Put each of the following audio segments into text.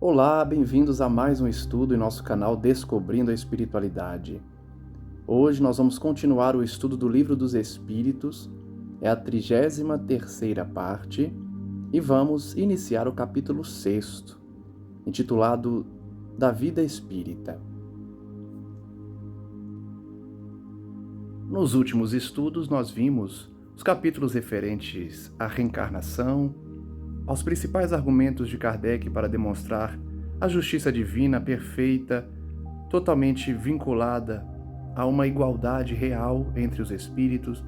Olá, bem-vindos a mais um estudo em nosso canal Descobrindo a Espiritualidade. Hoje nós vamos continuar o estudo do Livro dos Espíritos, é a 33ª parte, e vamos iniciar o capítulo 6º, intitulado Da Vida Espírita. Nos últimos estudos nós vimos os capítulos referentes à reencarnação, aos principais argumentos de Kardec para demonstrar a justiça divina perfeita, totalmente vinculada a uma igualdade real entre os espíritos,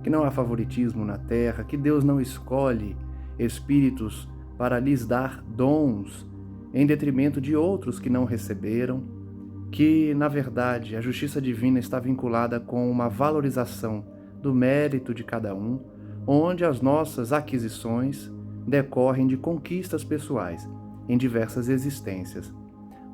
que não há favoritismo na Terra, que Deus não escolhe espíritos para lhes dar dons em detrimento de outros que não receberam, que, na verdade, a justiça divina está vinculada com uma valorização do mérito de cada um, onde as nossas aquisições decorrem de conquistas pessoais em diversas existências.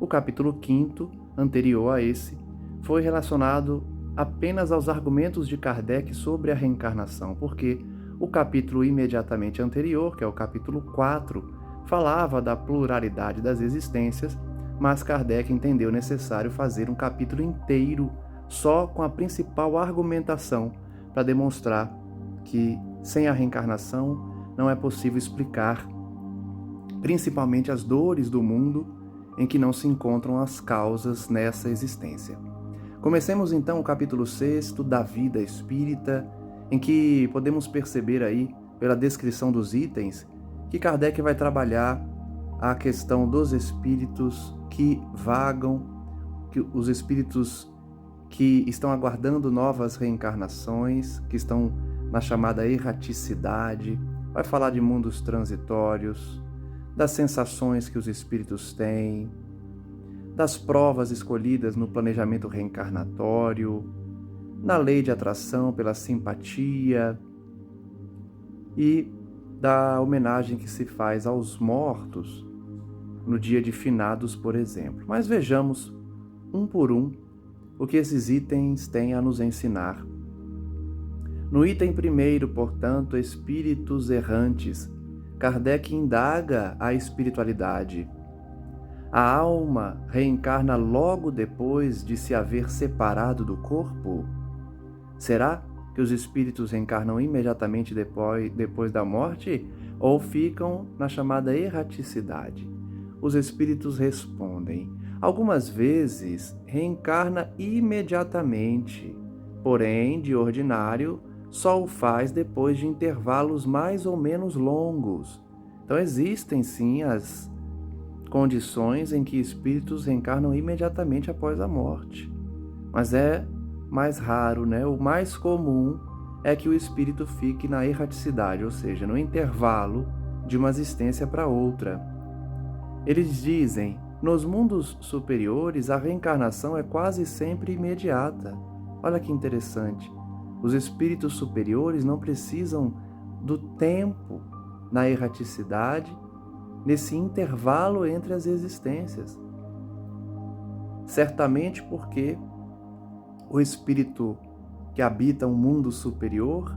O capítulo 5º, anterior a esse, foi relacionado apenas aos argumentos de Kardec sobre a reencarnação, porque o capítulo imediatamente anterior, que é o capítulo 4, falava da pluralidade das existências, mas Kardec entendeu necessário fazer um capítulo inteiro só com a principal argumentação para demonstrar que, sem a reencarnação, não é possível explicar, principalmente as dores do mundo em que não se encontram as causas nessa existência. Comecemos então o capítulo 6º da Vida Espírita, em que podemos perceber aí, pela descrição dos itens, que Kardec vai trabalhar a questão dos espíritos que vagam, que os espíritos que estão aguardando novas reencarnações, que estão na chamada erraticidade. Vai falar de mundos transitórios, das sensações que os espíritos têm, das provas escolhidas no planejamento reencarnatório, na lei de atração pela simpatia e da homenagem que se faz aos mortos no dia de finados, por exemplo. Mas vejamos, um por um, o que esses itens têm a nos ensinar. No item 1º, portanto, espíritos errantes, Kardec indaga a espiritualidade. A alma reencarna logo depois de se haver separado do corpo? Será que os espíritos reencarnam imediatamente depois da morte ou ficam na chamada erraticidade? Os espíritos respondem: algumas vezes reencarna imediatamente, porém, de ordinário, só o faz depois de intervalos mais ou menos longos. Então existem sim as condições em que espíritos reencarnam imediatamente após a morte. Mas é mais raro, né? O mais comum é que o espírito fique na erraticidade, ou seja, no intervalo de uma existência para outra. Eles dizem: nos mundos superiores a reencarnação é quase sempre imediata. Olha que interessante. Os espíritos superiores não precisam do tempo na erraticidade, nesse intervalo entre as existências. Certamente porque o espírito que habita um mundo superior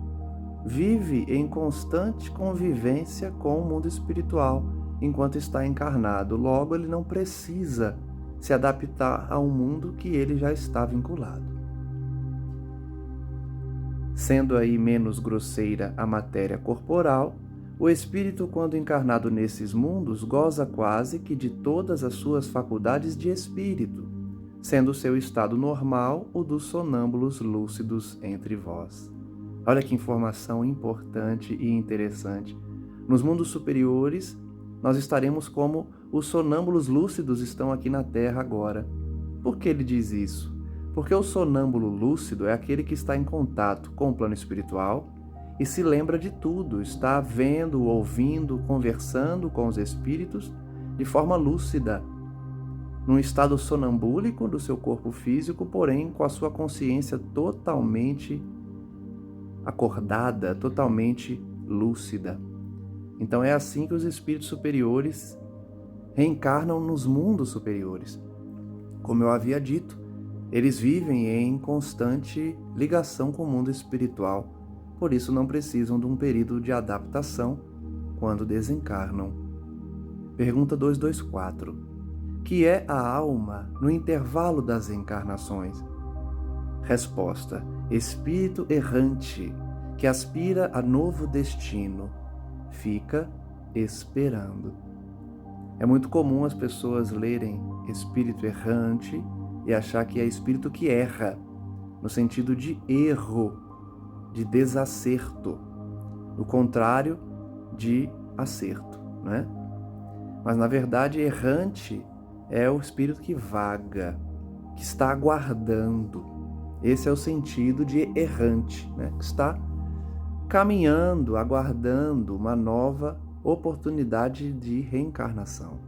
vive em constante convivência com o mundo espiritual enquanto está encarnado. Logo, ele não precisa se adaptar a um mundo que ele já está vinculado. Sendo aí menos grosseira a matéria corporal, o espírito, quando encarnado nesses mundos, goza quase que de todas as suas faculdades de espírito, sendo seu estado normal o dos sonâmbulos lúcidos entre vós. Olha que informação importante e interessante. Nos mundos superiores, nós estaremos como os sonâmbulos lúcidos estão aqui na Terra agora. Por que ele diz isso? Porque o sonâmbulo lúcido é aquele que está em contato com o plano espiritual e se lembra de tudo, está vendo, ouvindo, conversando com os espíritos de forma lúcida, num estado sonambúlico do seu corpo físico, porém com a sua consciência totalmente acordada, totalmente lúcida. Então é assim que os espíritos superiores reencarnam nos mundos superiores. Como eu havia dito, eles vivem em constante ligação com o mundo espiritual, por isso não precisam de um período de adaptação quando desencarnam. Pergunta 224. Que é a alma no intervalo das encarnações? Resposta: espírito errante que aspira a novo destino, fica esperando. É muito comum as pessoas lerem espírito errante e achar que é espírito que erra, no sentido de erro, de desacerto, o contrário de acerto, né? Mas na verdade, errante é o espírito que vaga, que está aguardando. Esse é o sentido de errante, né? Que está caminhando, aguardando uma nova oportunidade de reencarnação.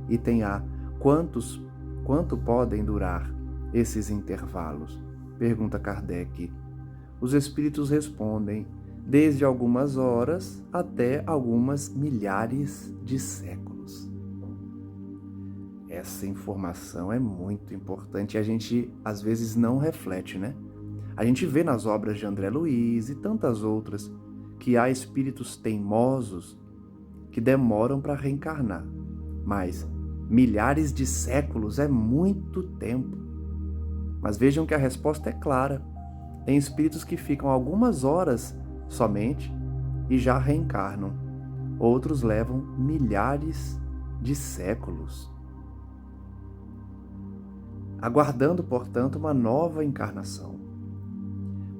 Item A. Quanto podem durar esses intervalos? Pergunta Kardec. Os espíritos respondem: desde algumas horas até algumas milhares de séculos. Essa informação é muito importante e a gente às vezes não reflete, né? A gente vê nas obras de André Luiz e tantas outras que há espíritos teimosos que demoram para reencarnar, mas milhares de séculos é muito tempo. Mas vejam que a resposta é clara. Tem espíritos que ficam algumas horas somente e já reencarnam. Outros levam milhares de séculos, aguardando, portanto, uma nova encarnação.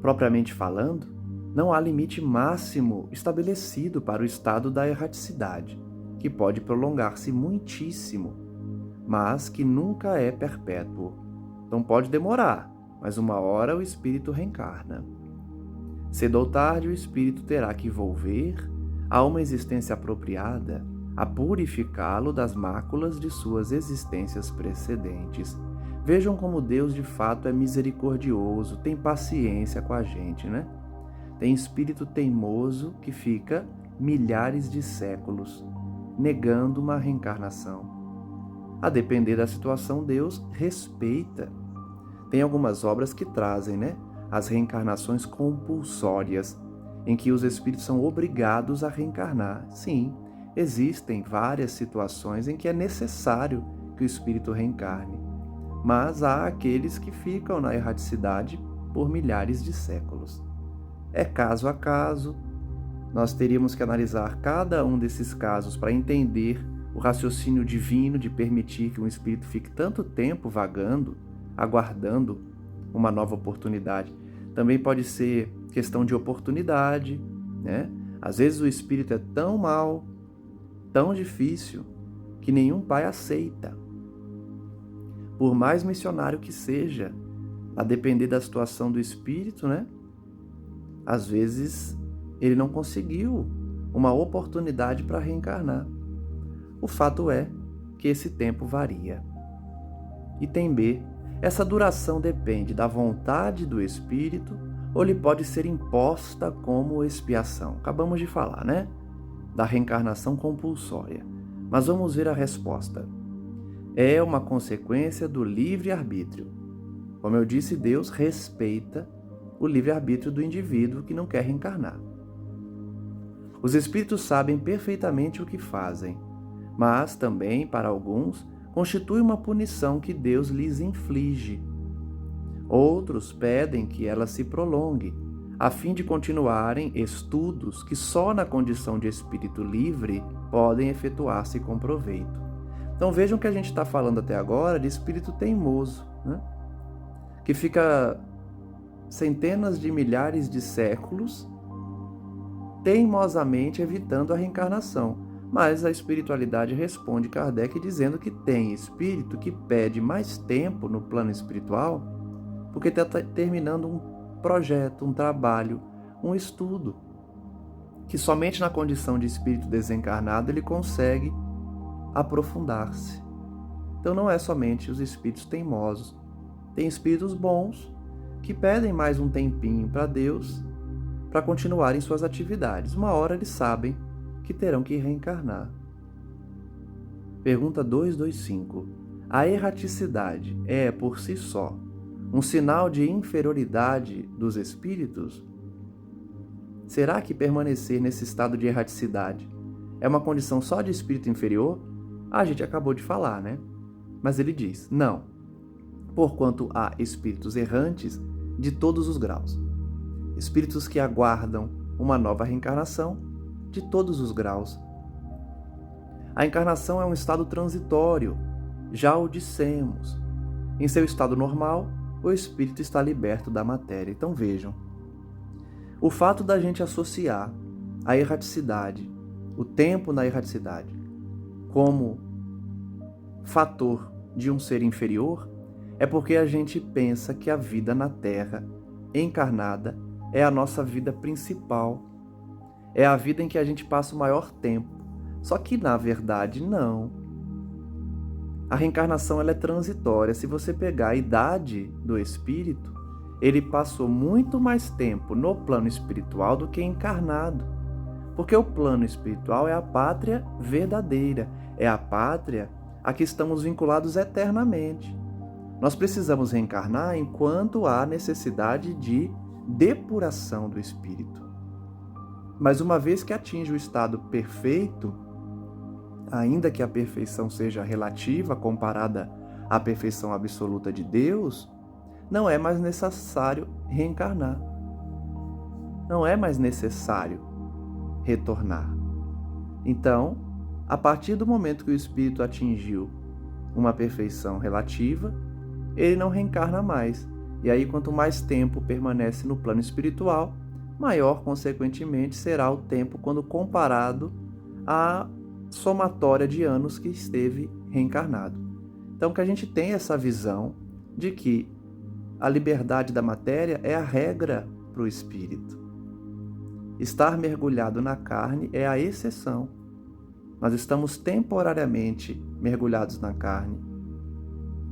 Propriamente falando, não há limite máximo estabelecido para o estado da erraticidade, que pode prolongar-se muitíssimo, mas que nunca é perpétuo. Então pode demorar, mas uma hora o espírito reencarna. Cedo ou tarde o espírito terá que volver a uma existência apropriada, a purificá-lo das máculas de suas existências precedentes. Vejam como Deus de fato é misericordioso, tem paciência com a gente, né? Tem espírito teimoso que fica milhares de séculos negando uma reencarnação. A depender da situação, Deus respeita. Tem algumas obras que trazem, né, as reencarnações compulsórias, em que os espíritos são obrigados a reencarnar. Sim, existem várias situações em que é necessário que o espírito reencarne, mas há aqueles que ficam na erraticidade por milhares de séculos. É caso a caso, nós teríamos que analisar cada um desses casos para entender o raciocínio divino de permitir que um espírito fique tanto tempo vagando, aguardando uma nova oportunidade. Também pode ser questão de oportunidade, né? Às vezes o espírito é tão mau, tão difícil, que nenhum pai aceita. Por mais missionário que seja, a depender da situação do espírito, né? Às vezes ele não conseguiu uma oportunidade para reencarnar. O fato é que esse tempo varia. Item B. Essa duração depende da vontade do espírito ou lhe pode ser imposta como expiação. Acabamos de falar, né? Da reencarnação compulsória. Mas vamos ver a resposta. É uma consequência do livre-arbítrio. Como eu disse, Deus respeita o livre-arbítrio do indivíduo que não quer reencarnar. Os espíritos sabem perfeitamente o que fazem, mas também, para alguns, constitui uma punição que Deus lhes inflige. Outros pedem que ela se prolongue, a fim de continuarem estudos que só na condição de espírito livre podem efetuar-se com proveito. Então vejam que a gente está falando até agora de espírito teimoso, né? Que fica centenas de milhares de séculos teimosamente evitando a reencarnação. Mas a espiritualidade responde Kardec dizendo que tem espírito que pede mais tempo no plano espiritual porque está terminando um projeto, um trabalho, um estudo, que somente na condição de espírito desencarnado ele consegue aprofundar-se. Então não é somente os espíritos teimosos, tem espíritos bons que pedem mais um tempinho para Deus para continuarem suas atividades. Uma hora eles sabem que terão que reencarnar. Pergunta 225. A erraticidade é, por si só, um sinal de inferioridade dos espíritos? Será que permanecer nesse estado de erraticidade é uma condição só de espírito inferior A gente acabou de falar, né? Mas ele diz: não, porquanto há espíritos errantes de todos os graus, espíritos que aguardam uma nova reencarnação de todos os graus. A encarnação é um estado transitório, já o dissemos. Em seu estado normal, o espírito está liberto da matéria. Então vejam, o fato da gente associar a erraticidade, o tempo na erraticidade, como fator de um ser inferior, é porque a gente pensa que a vida na Terra, encarnada, é a nossa vida principal. É a vida em que a gente passa o maior tempo. Só que, na verdade, não. A reencarnação ela é transitória. Se você pegar a idade do espírito, ele passou muito mais tempo no plano espiritual do que encarnado. Porque o plano espiritual é a pátria verdadeira. É a pátria a que estamos vinculados eternamente. Nós precisamos reencarnar enquanto há necessidade de depuração do espírito. Mas uma vez que atinge o estado perfeito, ainda que a perfeição seja relativa comparada à perfeição absoluta de Deus, não é mais necessário reencarnar. Não é mais necessário retornar. Então, a partir do momento que o espírito atingiu uma perfeição relativa, ele não reencarna mais. E aí, quanto mais tempo permanece no plano espiritual, maior, consequentemente, será o tempo quando comparado à somatória de anos que esteve reencarnado. Então, que a gente tem essa visão de que a liberdade da matéria é a regra para o espírito. Estar mergulhado na carne é a exceção. Nós estamos temporariamente mergulhados na carne.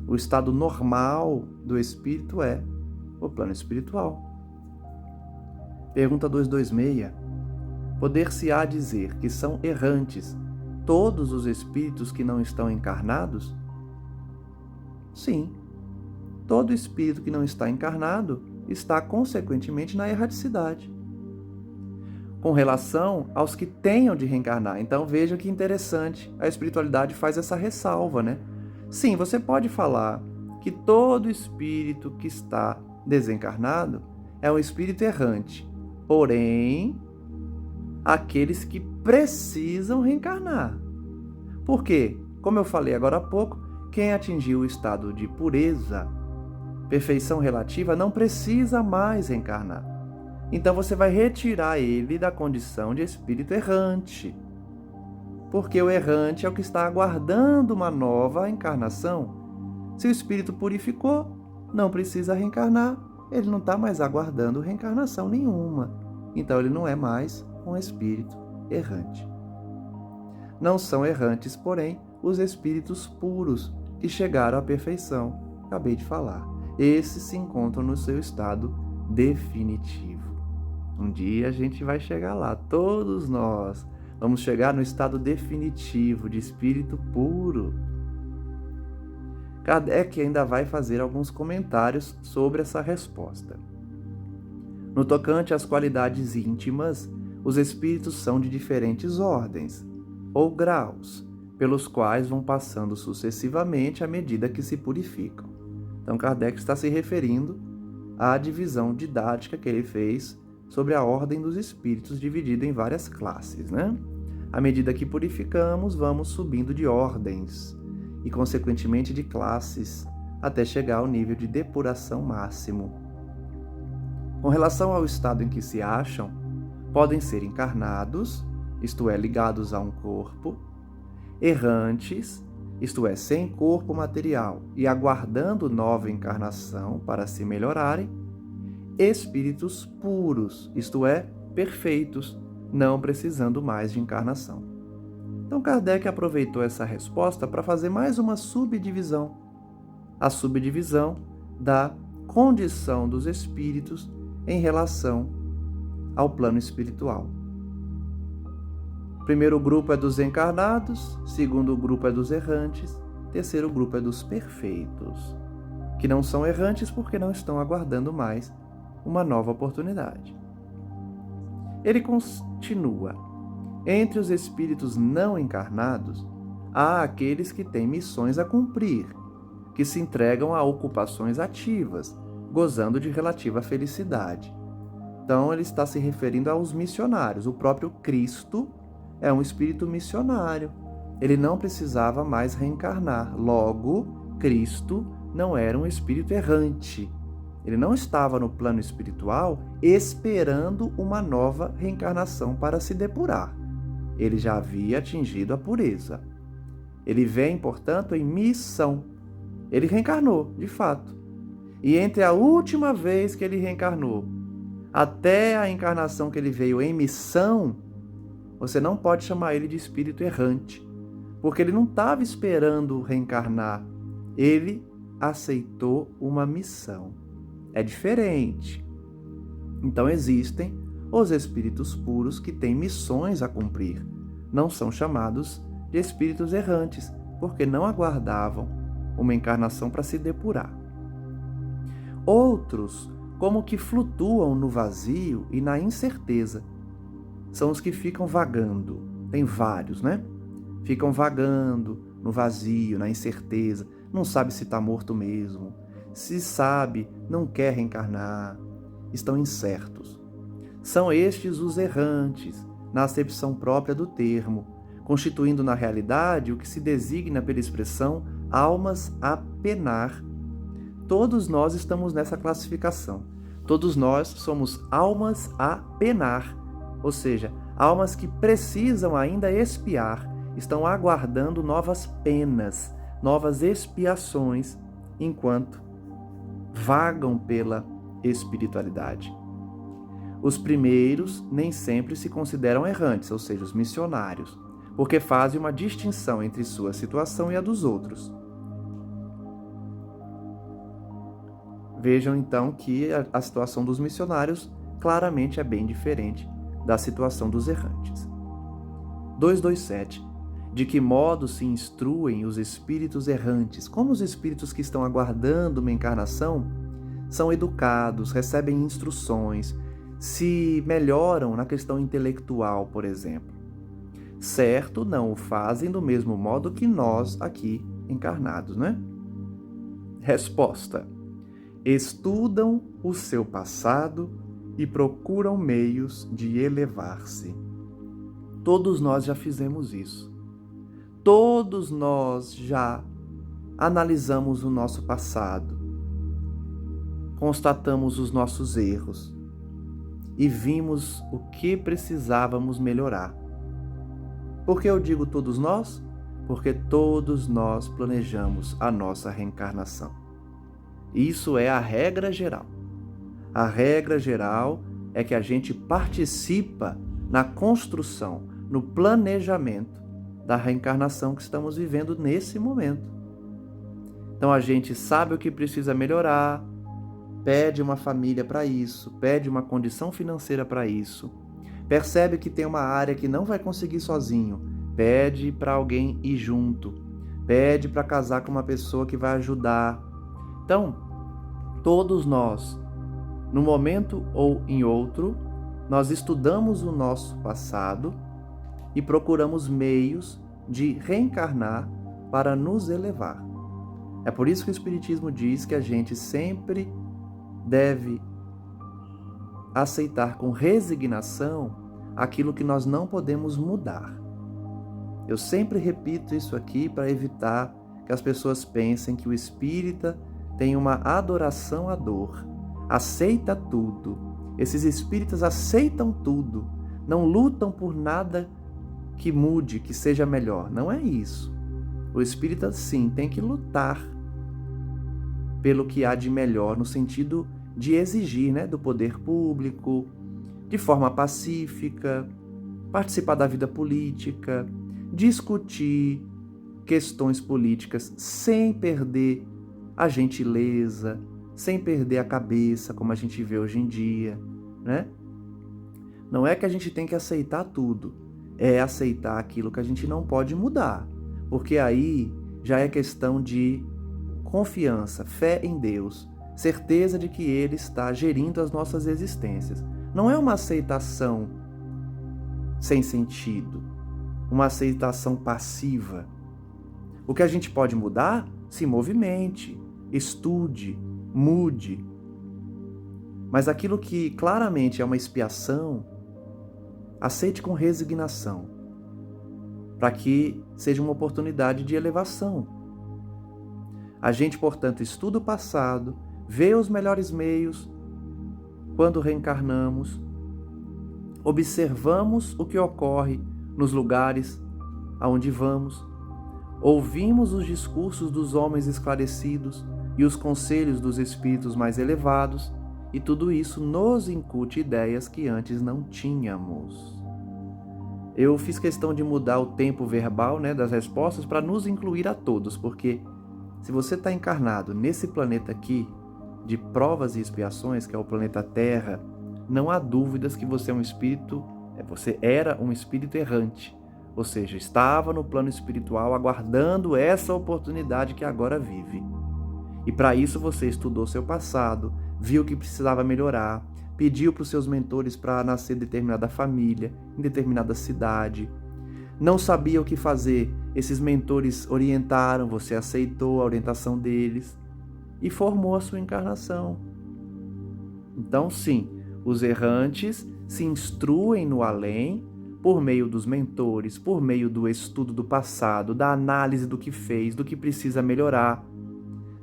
O estado normal do espírito é o plano espiritual. Pergunta 226. Poder-se-á dizer que são errantes todos os espíritos que não estão encarnados? Sim. Todo espírito que não está encarnado está, consequentemente, na erraticidade. Com relação aos que tenham de reencarnar. Então vejam que interessante, a espiritualidade faz essa ressalva, né? Sim, você pode falar que todo espírito que está desencarnado é um espírito errante, porém, aqueles que precisam reencarnar. Por quê? Como eu falei agora há pouco, quem atingiu o estado de pureza, perfeição relativa, não precisa mais reencarnar. Então você vai retirar ele da condição de espírito errante. Porque o errante é o que está aguardando uma nova encarnação. Se o espírito purificou, não precisa reencarnar. Ele não está mais aguardando reencarnação nenhuma. Então ele não é mais um espírito errante. Não são errantes, porém, os espíritos puros que chegaram à perfeição. Acabei de falar. Esses se encontram no seu estado definitivo. Um dia a gente vai chegar lá, todos nós vamos chegar no estado definitivo de espírito puro. Kardec ainda vai fazer alguns comentários sobre essa resposta. No tocante às qualidades íntimas, os espíritos são de diferentes ordens, ou graus, pelos quais vão passando sucessivamente à medida que se purificam. Então Kardec está se referindo à divisão didática que ele fez sobre a ordem dos espíritos, dividida em várias classes, né? À medida que purificamos, vamos subindo de ordens e, consequentemente, de classes, até chegar ao nível de depuração máximo. Com relação ao estado em que se acham, podem ser encarnados, isto é, ligados a um corpo, errantes, isto é, sem corpo material e aguardando nova encarnação para se melhorarem, espíritos puros, isto é, perfeitos, não precisando mais de encarnação. Então Kardec aproveitou essa resposta para fazer mais uma subdivisão, a subdivisão da condição dos espíritos em relação ao plano espiritual. O primeiro grupo é dos encarnados, segundo grupo é dos errantes, terceiro grupo é dos perfeitos, que não são errantes porque não estão aguardando mais uma nova oportunidade. Ele continua: entre os espíritos não encarnados, há aqueles que têm missões a cumprir, que se entregam a ocupações ativas, gozando de relativa felicidade. Então ele está se referindo aos missionários. O próprio Cristo é um espírito missionário. Ele não precisava mais reencarnar. Logo, Cristo não era um espírito errante. Ele não estava no plano espiritual esperando uma nova reencarnação para se depurar. Ele já havia atingido a pureza. Ele vem, portanto, em missão. Ele reencarnou, de fato. E entre a última vez que ele reencarnou, até a encarnação que ele veio em missão, você não pode chamar ele de espírito errante, porque ele não estava esperando reencarnar. Ele aceitou uma missão. É diferente. Então existem os espíritos puros que têm missões a cumprir. Não são chamados de espíritos errantes, porque não aguardavam uma encarnação para se depurar. Outros, como que flutuam no vazio e na incerteza, são os que ficam vagando. Tem vários, né? Ficam vagando no vazio, na incerteza, não sabe se está morto mesmo. Se sabe, não quer reencarnar, estão incertos. São estes os errantes, na acepção própria do termo, constituindo na realidade o que se designa pela expressão almas a penar. Todos nós estamos nessa classificação. Todos nós somos almas a penar, ou seja, almas que precisam ainda expiar, estão aguardando novas penas, novas expiações, enquanto vagam pela espiritualidade. Os primeiros nem sempre se consideram errantes, ou seja, os missionários, porque fazem uma distinção entre sua situação e a dos outros. Vejam então que a situação dos missionários claramente é bem diferente da situação dos errantes. 227. De que modo se instruem os espíritos errantes? Como os espíritos que estão aguardando uma encarnação são educados, recebem instruções, se melhoram na questão intelectual, por exemplo. Certo, não o fazem do mesmo modo que nós aqui encarnados, né? Resposta: estudam o seu passado e procuram meios de elevar-se. Todos nós já fizemos isso. Todos nós já analisamos o nosso passado, constatamos os nossos erros e vimos o que precisávamos melhorar. Por que eu digo todos nós? Porque todos nós planejamos a nossa reencarnação. Isso é a regra geral. A regra geral é que a gente participa na construção, no planejamento da reencarnação que estamos vivendo nesse momento. Então a gente sabe o que precisa melhorar, pede uma família para isso, pede uma condição financeira para isso, percebe que tem uma área que não vai conseguir sozinho, pede para alguém ir junto, pede para casar com uma pessoa que vai ajudar. Então, todos nós, num momento ou em outro, nós estudamos o nosso passado e procuramos meios de reencarnar para nos elevar. É por isso que o Espiritismo diz que a gente sempre deve aceitar com resignação aquilo que nós não podemos mudar. Eu sempre repito isso aqui para evitar que as pessoas pensem que o espírita tem uma adoração à dor, aceita tudo. Esses espíritas aceitam tudo, não lutam por nada que mude, que seja melhor. Não é isso. O espírita, sim, tem que lutar pelo que há de melhor, no sentido de exigir, né, do poder público, de forma pacífica, participar da vida política, discutir questões políticas sem perder a gentileza, sem perder a cabeça, como a gente vê hoje em dia, né? Não é que a gente tem que aceitar tudo, é aceitar aquilo que a gente não pode mudar, porque aí já é questão de confiança, fé em Deus, certeza de que Ele está gerindo as nossas existências. Não é uma aceitação sem sentido, uma aceitação passiva, O que a gente pode mudar? Se movimente, estude, mude. Mas aquilo que claramente é uma expiação, aceite com resignação, para que seja uma oportunidade de elevação. A gente, portanto, estuda o passado, vê os melhores meios quando reencarnamos, observamos o que ocorre nos lugares aonde vamos, ouvimos os discursos dos homens esclarecidos e os conselhos dos espíritos mais elevados, e tudo isso nos incute ideias que antes não tínhamos. Eu fiz questão de mudar o tempo verbal, das respostas para nos incluir a todos, porque se você está encarnado nesse planeta aqui, de provas e expiações, que é o planeta Terra, não há dúvidas que você é um espírito, você era um espírito errante, ou seja, estava no plano espiritual aguardando essa oportunidade que agora vive. E para isso você estudou seu passado, viu que precisava melhorar, pediu para os seus mentores para nascer em determinada família, em determinada cidade. Não sabia o que fazer, esses mentores orientaram, você aceitou a orientação deles e formou a sua encarnação. Então, sim, os errantes se instruem no além por meio dos mentores, por meio do estudo do passado, da análise do que fez, do que precisa melhorar,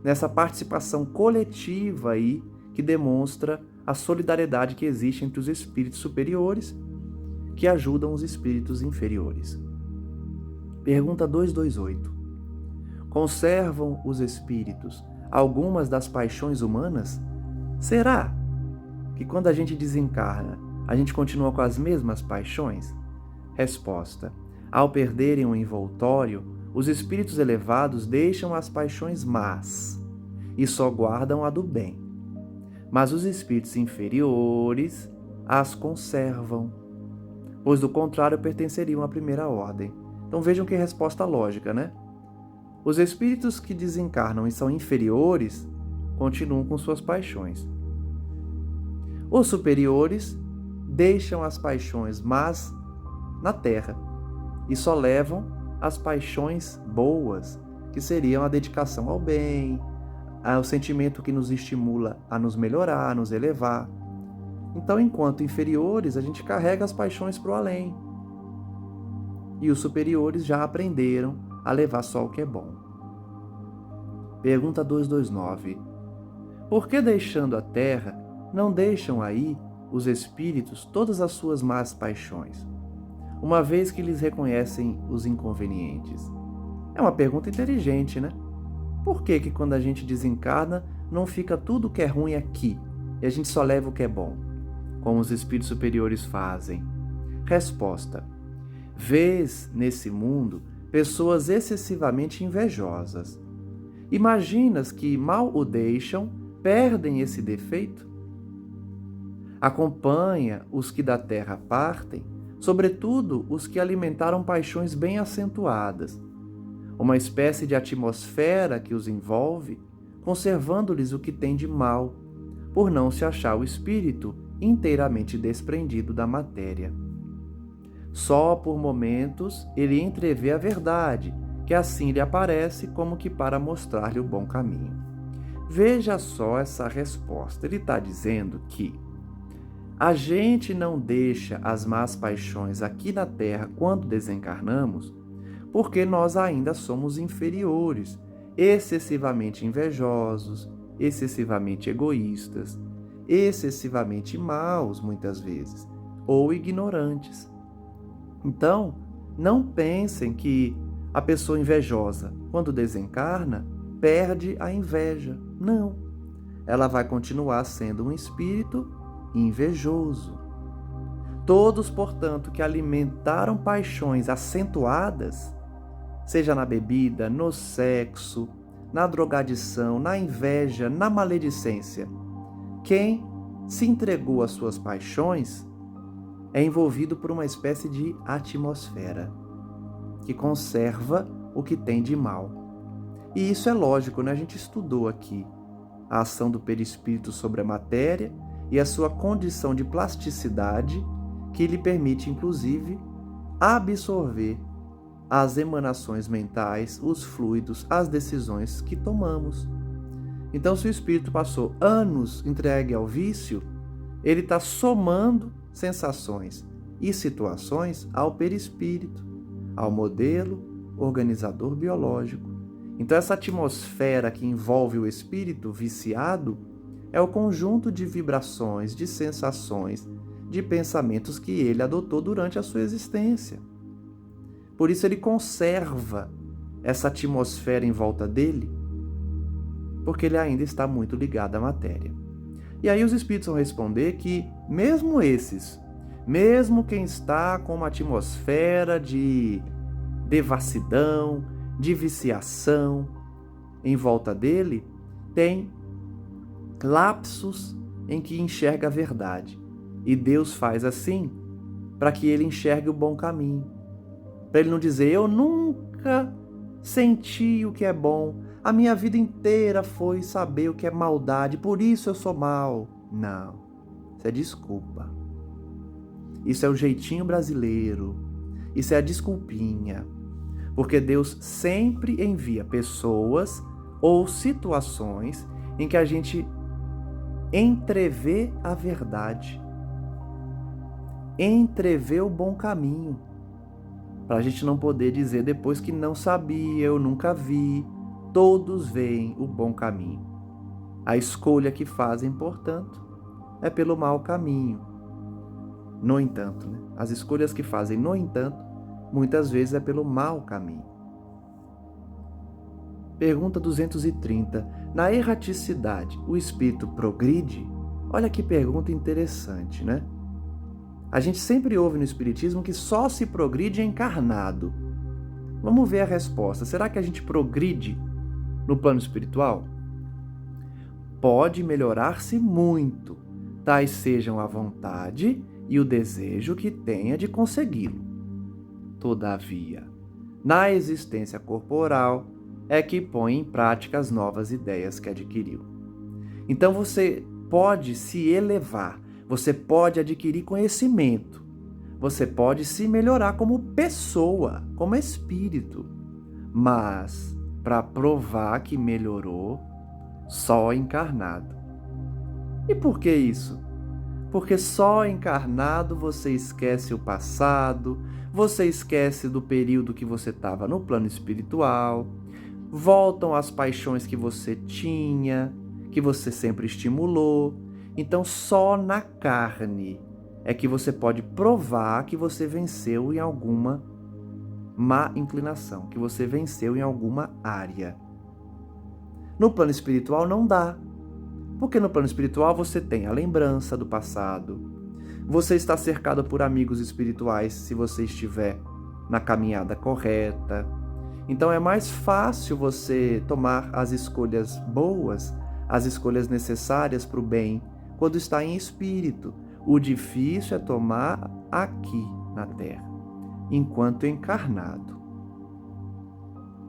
nessa participação coletiva aí que demonstra a solidariedade que existe entre os espíritos superiores que ajudam os espíritos inferiores. Pergunta 228. Conservam os espíritos algumas das paixões humanas? Será que quando a gente desencarna, a gente continua com as mesmas paixões? Resposta. Ao perderem o envoltório, os espíritos elevados deixam as paixões más e só guardam a do bem. Mas os espíritos inferiores as conservam, pois do contrário pertenceriam à primeira ordem. Então vejam que resposta lógica, Os espíritos que desencarnam e são inferiores continuam com suas paixões. Os superiores deixam as paixões más na terra e só levam as paixões boas, que seriam a dedicação ao bem, o sentimento que nos estimula a nos melhorar, a nos elevar. Então, enquanto inferiores, a gente carrega as paixões para o além. E os superiores já aprenderam a levar só o que é bom. Pergunta 229. Por que, deixando a terra, não deixam aí os espíritos todas as suas más paixões, uma vez que lhes reconhecem os inconvenientes? É uma pergunta inteligente, Por que quando a gente desencarna não fica tudo que é ruim aqui e a gente só leva o que é bom, como os espíritos superiores fazem? Resposta. Vês nesse mundo pessoas excessivamente invejosas. Imaginas que mal o deixam, perdem esse defeito? Acompanha os que da terra partem, sobretudo os que alimentaram paixões bem acentuadas, uma espécie de atmosfera que os envolve, conservando-lhes o que tem de mal, por não se achar o espírito inteiramente desprendido da matéria. Só por momentos ele entrevê a verdade, que assim lhe aparece como que para mostrar-lhe o bom caminho. Veja só essa resposta. Ele está dizendo que a gente não deixa as más paixões aqui na Terra quando desencarnamos, porque nós ainda somos inferiores, excessivamente invejosos, excessivamente egoístas, excessivamente maus muitas vezes, ou ignorantes. Então, não pensem que a pessoa invejosa, quando desencarna, perde a inveja. Não. Ela vai continuar sendo um espírito invejoso. Todos, portanto, que alimentaram paixões acentuadas, seja na bebida, no sexo, na drogadição, na inveja, na maledicência, quem se entregou às suas paixões é envolvido por uma espécie de atmosfera que conserva o que tem de mal. E isso é lógico, A gente estudou aqui a ação do perispírito sobre a matéria e a sua condição de plasticidade que lhe permite, inclusive, absorver as emanações mentais, os fluidos, as decisões que tomamos. Então, se o espírito passou anos entregue ao vício, ele está somando sensações e situações ao perispírito, ao modelo organizador biológico. Então, essa atmosfera que envolve o espírito viciado é o conjunto de vibrações, de sensações, de pensamentos que ele adotou durante a sua existência. Por isso ele conserva essa atmosfera em volta dele, porque ele ainda está muito ligado à matéria. E aí os espíritos vão responder que mesmo esses, mesmo quem está com uma atmosfera de devassidão, de viciação em volta dele, tem lapsos em que enxerga a verdade. E Deus faz assim para que ele enxergue o bom caminho. Para ele não dizer, eu nunca senti o que é bom, a minha vida inteira foi saber o que é maldade, por isso eu sou mal. Não, isso é desculpa. Isso é o jeitinho brasileiro, isso é a desculpinha. Porque Deus sempre envia pessoas ou situações em que a gente entrevê a verdade, entrevê o bom caminho, para a gente não poder dizer depois que não sabia, eu nunca vi. Todos veem o bom caminho. A escolha que fazem, portanto, é pelo mau caminho. No entanto, as escolhas que fazem, no entanto, muitas vezes é pelo mau caminho. Pergunta 230. Na erraticidade, o espírito progride? Olha que pergunta interessante, né? A gente sempre ouve no espiritismo que só se progride encarnado. Vamos ver a resposta. Será que a gente progride no plano espiritual? Pode melhorar-se muito, tais sejam a vontade e o desejo que tenha de consegui-lo. Todavia, na existência corporal é que põe em prática as novas ideias que adquiriu. Então você pode se elevar, você pode adquirir conhecimento, você pode se melhorar como pessoa, como espírito, mas para provar que melhorou, só encarnado. E por que isso? Porque só encarnado você esquece o passado, você esquece do período que você estava no plano espiritual, voltam as paixões que você tinha, que você sempre estimulou. Então só na carne é que você pode provar que você venceu em alguma má inclinação, que você venceu em alguma área. No plano espiritual não dá, porque no plano espiritual você tem a lembrança do passado, você está cercado por amigos espirituais se você estiver na caminhada correta. Então é mais fácil você tomar as escolhas boas, as escolhas necessárias para o bem, quando está em espírito. O difícil é tomar aqui na Terra, enquanto encarnado.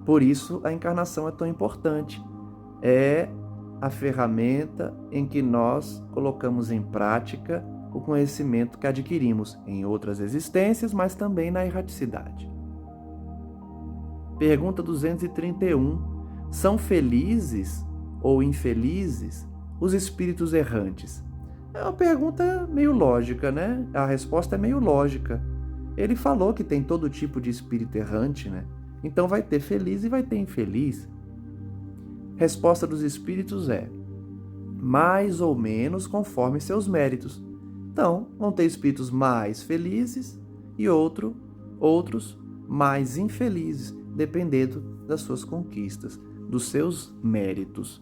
Por isso a encarnação é tão importante. É a ferramenta em que nós colocamos em prática o conhecimento que adquirimos em outras existências, mas também na erraticidade. Pergunta 231. São felizes ou infelizes os espíritos errantes? É uma pergunta meio lógica, né? A resposta é meio lógica. Ele falou que tem todo tipo de espírito errante, né? Então vai ter feliz e vai ter infeliz. Resposta dos espíritos é mais ou menos conforme seus méritos. Então, vão ter espíritos mais felizes e outros mais infelizes, dependendo das suas conquistas, dos seus méritos.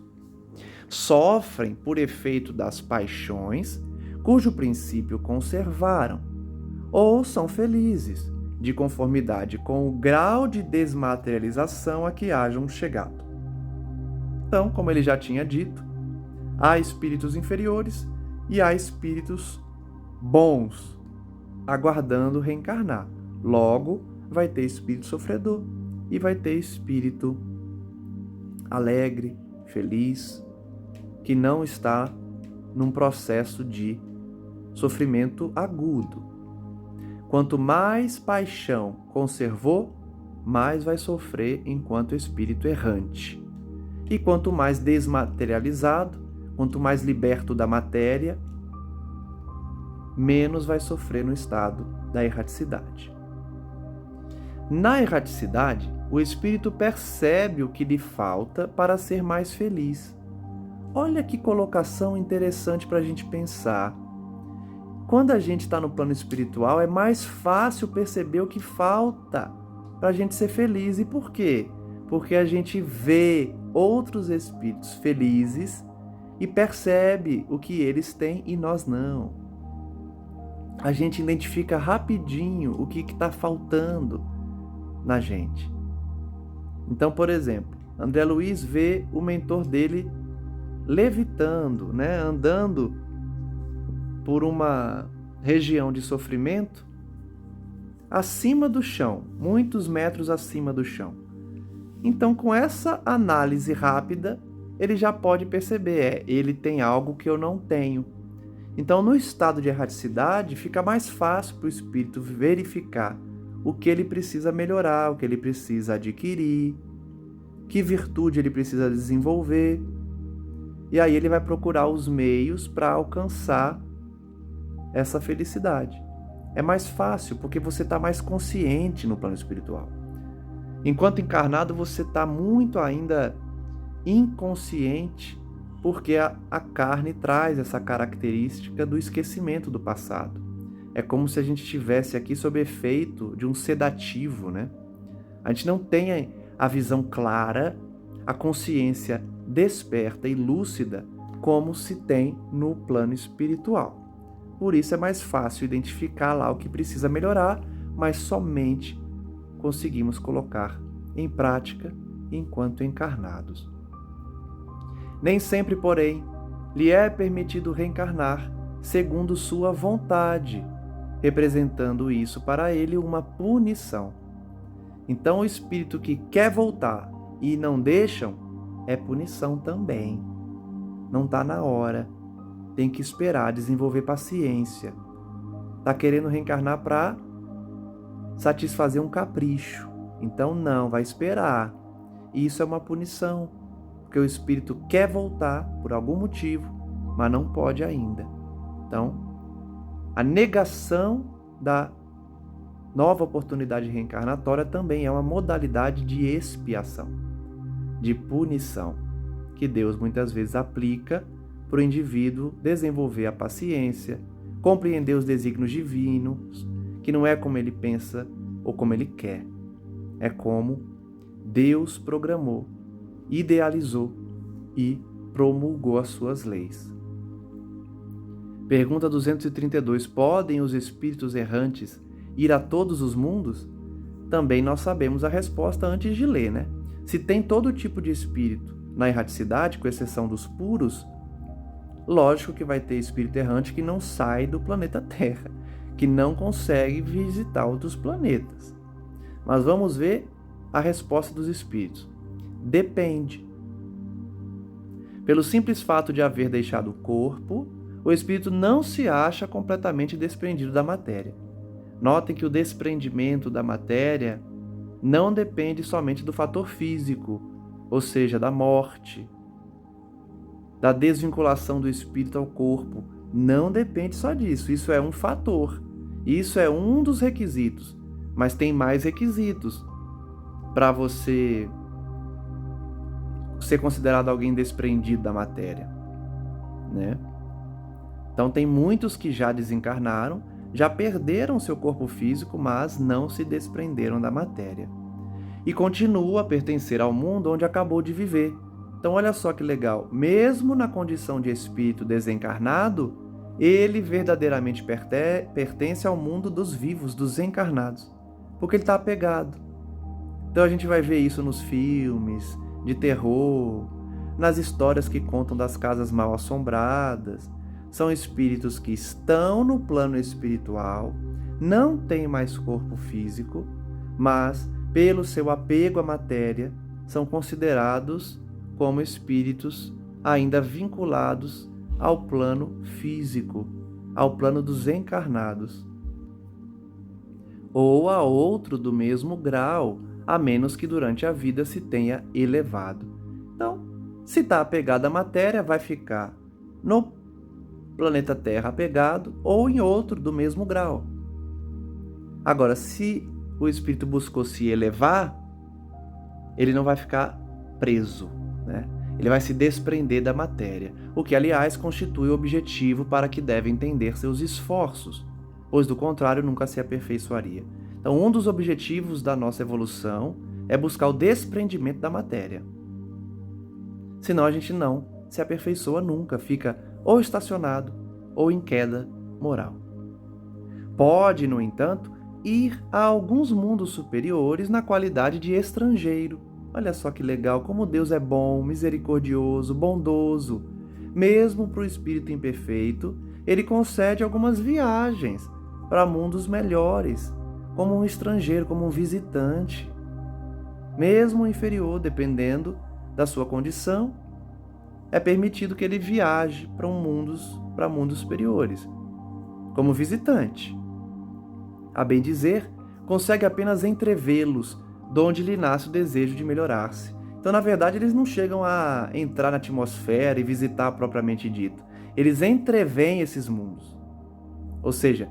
Sofrem por efeito das paixões, cujo princípio conservaram, ou são felizes, de conformidade com o grau de desmaterialização a que hajam chegado. Então, como ele já tinha dito, há espíritos inferiores e há espíritos bons, aguardando reencarnar. Logo, vai ter espírito sofredor e vai ter espírito alegre, feliz, que não está num processo de sofrimento agudo. Quanto mais paixão conservou, mais vai sofrer enquanto espírito errante. E quanto mais desmaterializado, quanto mais liberto da matéria, menos vai sofrer no estado da erraticidade. Na erraticidade, o espírito percebe o que lhe falta para ser mais feliz. Olha que colocação interessante para a gente pensar. Quando a gente está no plano espiritual, é mais fácil perceber o que falta para a gente ser feliz. E por quê? Porque a gente vê outros espíritos felizes e percebe o que eles têm e nós não. A gente identifica rapidinho o que está faltando na gente. Então, por exemplo, André Luiz vê o mentor dele levitando, andando por uma região de sofrimento acima do chão, muitos metros acima do chão. Então, com essa análise rápida, ele já pode perceber, ele tem algo que eu não tenho. Então, no estado de erraticidade, fica mais fácil para o espírito verificar o que ele precisa melhorar, o que ele precisa adquirir, que virtude ele precisa desenvolver. E aí ele vai procurar os meios para alcançar essa felicidade. É mais fácil porque você está mais consciente no plano espiritual. Enquanto encarnado, você está muito ainda inconsciente, porque a carne traz essa característica do esquecimento do passado. É como se a gente estivesse aqui sob efeito de um sedativo, A gente não tem a visão clara, a consciência desperta e lúcida, como se tem no plano espiritual. Por isso é mais fácil identificar lá o que precisa melhorar, mas somente conseguimos colocar em prática enquanto encarnados. Nem sempre, porém, lhe é permitido reencarnar segundo sua vontade, representando isso para ele uma punição. Então, o espírito que quer voltar e não deixam, é punição também. Não está na hora. Tem que esperar, desenvolver paciência. Está querendo reencarnar para satisfazer um capricho. Então não, vai esperar. E isso é uma punição, porque o espírito quer voltar por algum motivo, mas não pode ainda. Então, a negação da nova oportunidade reencarnatória também é uma modalidade de expiação, de punição, que Deus muitas vezes aplica para o indivíduo desenvolver a paciência, compreender os desígnios divinos, que não é como ele pensa ou como ele quer, é como Deus programou, idealizou e promulgou as suas leis. Pergunta 232. Podem os espíritos errantes ir a todos os mundos? Também nós sabemos a resposta antes de ler, Se tem todo tipo de espírito na erraticidade, com exceção dos puros, lógico que vai ter espírito errante que não sai do planeta Terra, que não consegue visitar outros planetas. Mas vamos ver a resposta dos espíritos. Depende. Pelo simples fato de haver deixado o corpo, o espírito não se acha completamente desprendido da matéria. Notem que o desprendimento da matéria não depende somente do fator físico, ou seja, da morte, da desvinculação do espírito ao corpo. Não depende só disso. Isso é um fator. Isso é um dos requisitos. Mas tem mais requisitos para você ser considerado alguém desprendido da matéria, Então tem muitos que já desencarnaram, já perderam seu corpo físico, mas não se desprenderam da matéria. E continua a pertencer ao mundo onde acabou de viver. Então olha só que legal, mesmo na condição de espírito desencarnado, ele verdadeiramente pertence ao mundo dos vivos, dos encarnados, porque ele está apegado. Então a gente vai ver isso nos filmes de terror, nas histórias que contam das casas mal assombradas. São espíritos que estão no plano espiritual, não têm mais corpo físico, mas, pelo seu apego à matéria, são considerados como espíritos ainda vinculados ao plano físico, ao plano dos encarnados, ou a outro do mesmo grau, a menos que durante a vida se tenha elevado. Então, se está apegado à matéria, vai ficar no planeta Terra apegado ou em outro do mesmo grau. Agora, se o espírito buscou se elevar, ele não vai ficar preso, né? Ele vai se desprender da matéria, o que, aliás, constitui o objetivo para que deve entender seus esforços, pois, do contrário, nunca se aperfeiçoaria. Então, um dos objetivos da nossa evolução é buscar o desprendimento da matéria. Senão, a gente não se aperfeiçoa nunca, fica ou estacionado ou em queda moral. Pode, no entanto, ir a alguns mundos superiores na qualidade de estrangeiro. Olha só que legal, como Deus é bom, misericordioso, bondoso. Mesmo para o espírito imperfeito, ele concede algumas viagens para mundos melhores, como um estrangeiro, como um visitante. Mesmo inferior, dependendo da sua condição, é permitido que ele viaje para mundos superiores, como visitante. A bem dizer, consegue apenas entrevê-los, donde lhe nasce o desejo de melhorar-se. Então, na verdade, eles não chegam a entrar na atmosfera e visitar propriamente dito. Eles entreveem esses mundos. Ou seja,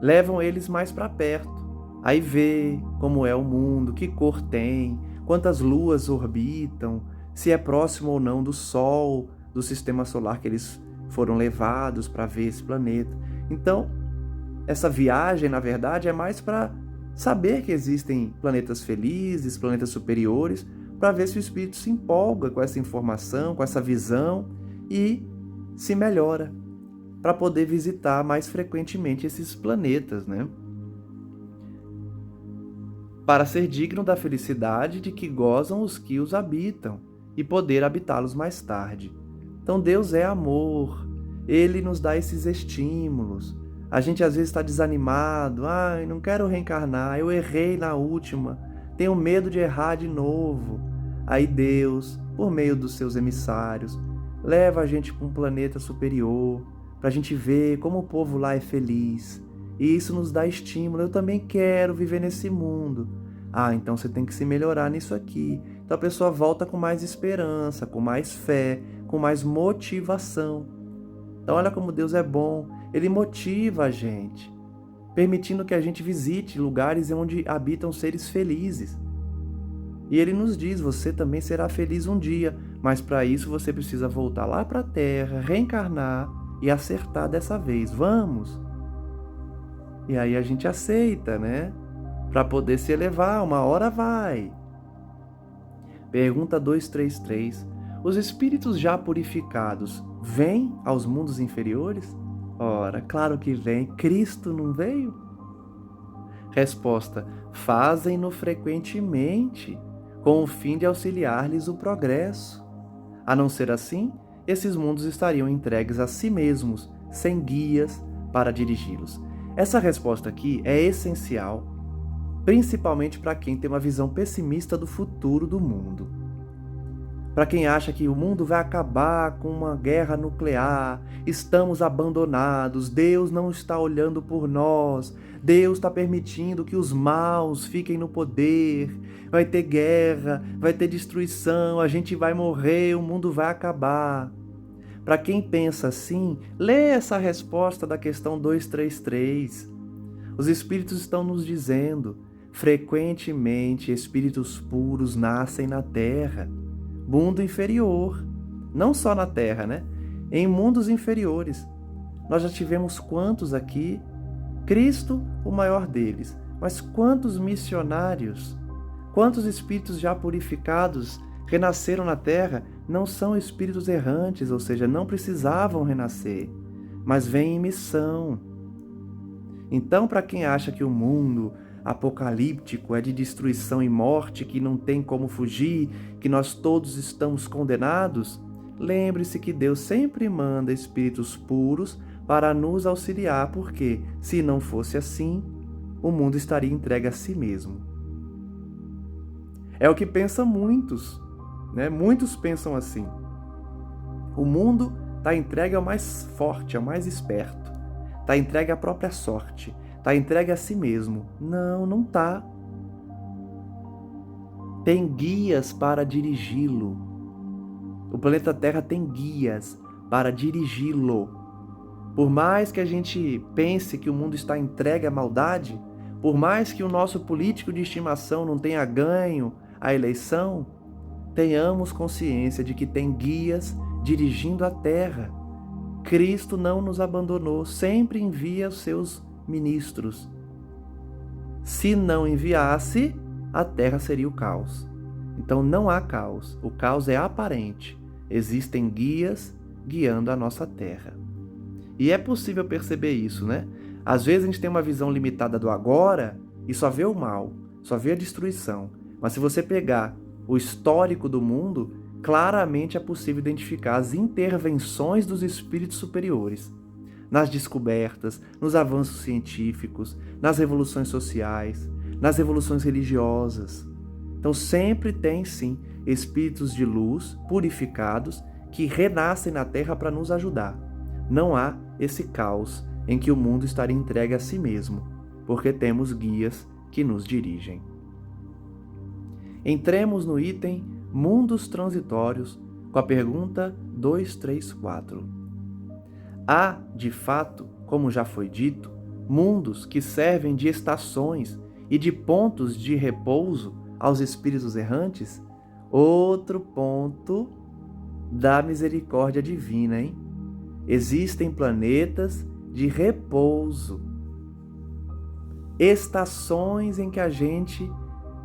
levam eles mais para perto. Aí vê como é o mundo, que cor tem, quantas luas orbitam, se é próximo ou não do Sol, do sistema solar que eles foram levados para ver esse planeta. Então, essa viagem, na verdade, é mais para saber que existem planetas felizes, planetas superiores, para ver se o espírito se empolga com essa informação, com essa visão e se melhora, para poder visitar mais frequentemente esses planetas, né? Para ser digno da felicidade de que gozam os que os habitam e poder habitá-los mais tarde. Então Deus é amor, Ele nos dá esses estímulos. A gente às vezes está desanimado, não quero reencarnar, eu errei na última, tenho medo de errar de novo. Aí Deus, por meio dos seus emissários, leva a gente para um planeta superior, para a gente ver como o povo lá é feliz. E isso nos dá estímulo, eu também quero viver nesse mundo. Então você tem que se melhorar nisso aqui. Então a pessoa volta com mais esperança, com mais fé, com mais motivação. Então olha como Deus é bom. Ele motiva a gente, permitindo que a gente visite lugares onde habitam seres felizes. E Ele nos diz, você também será feliz um dia, mas para isso você precisa voltar lá para a Terra, reencarnar e acertar dessa vez. Vamos! E aí a gente aceita, né? Para poder se elevar, uma hora vai. Pergunta 233. Os espíritos já purificados vêm aos mundos inferiores? Ora, claro que vem. Cristo não veio? Resposta: fazem-no frequentemente, com o fim de auxiliar-lhes o progresso. A não ser assim, esses mundos estariam entregues a si mesmos, sem guias para dirigi-los. Essa resposta aqui é essencial, principalmente para quem tem uma visão pessimista do futuro do mundo. Para quem acha que o mundo vai acabar com uma guerra nuclear, estamos abandonados, Deus não está olhando por nós, Deus está permitindo que os maus fiquem no poder, vai ter guerra, vai ter destruição, a gente vai morrer, o mundo vai acabar. Para quem pensa assim, lê essa resposta da questão 233. Os espíritos estão nos dizendo, frequentemente espíritos puros nascem na Terra, mundo inferior, não só na Terra, né? Em mundos inferiores. Nós já tivemos quantos aqui? Cristo, o maior deles. Mas quantos missionários, quantos espíritos já purificados renasceram na Terra, não são espíritos errantes, ou seja, não precisavam renascer, mas vêm em missão. Então, para quem acha que o mundo apocalíptico é de destruição e morte, que não tem como fugir, que nós todos estamos condenados, lembre-se que Deus sempre manda espíritos puros para nos auxiliar, porque, se não fosse assim, o mundo estaria entregue a si mesmo. É o que pensam muitos, né? Muitos pensam assim. O mundo está entregue ao mais forte, ao mais esperto. Está entregue à própria sorte. Está entregue a si mesmo. Não, não está. tem guias para dirigi-lo. O planeta Terra tem guias para dirigi-lo. Por mais que a gente pense que o mundo está entregue à maldade, por mais que o nosso político de estimação não tenha ganho a eleição, tenhamos consciência de que tem guias dirigindo a Terra. Cristo não nos abandonou, sempre envia os seus ministros. Se não enviasse, a Terra seria o caos. Então não há caos, o caos é aparente. Existem guias guiando a nossa Terra. E é possível perceber isso, né? Às vezes a gente tem uma visão limitada do agora e só vê o mal, só vê a destruição. Mas se você pegar o histórico do mundo, claramente é possível identificar as intervenções dos espíritos superiores nas descobertas, nos avanços científicos, nas revoluções sociais, nas revoluções religiosas. Então sempre tem, sim, espíritos de luz purificados que renascem na Terra para nos ajudar. Não há esse caos em que o mundo estaria entregue a si mesmo, porque temos guias que nos dirigem. Entremos no item Mundos Transitórios com a pergunta 234. Há, de fato, como já foi dito, mundos que servem de estações e de pontos de repouso aos espíritos errantes? Outro ponto da misericórdia divina, hein? Existem planetas de repouso, estações em que a gente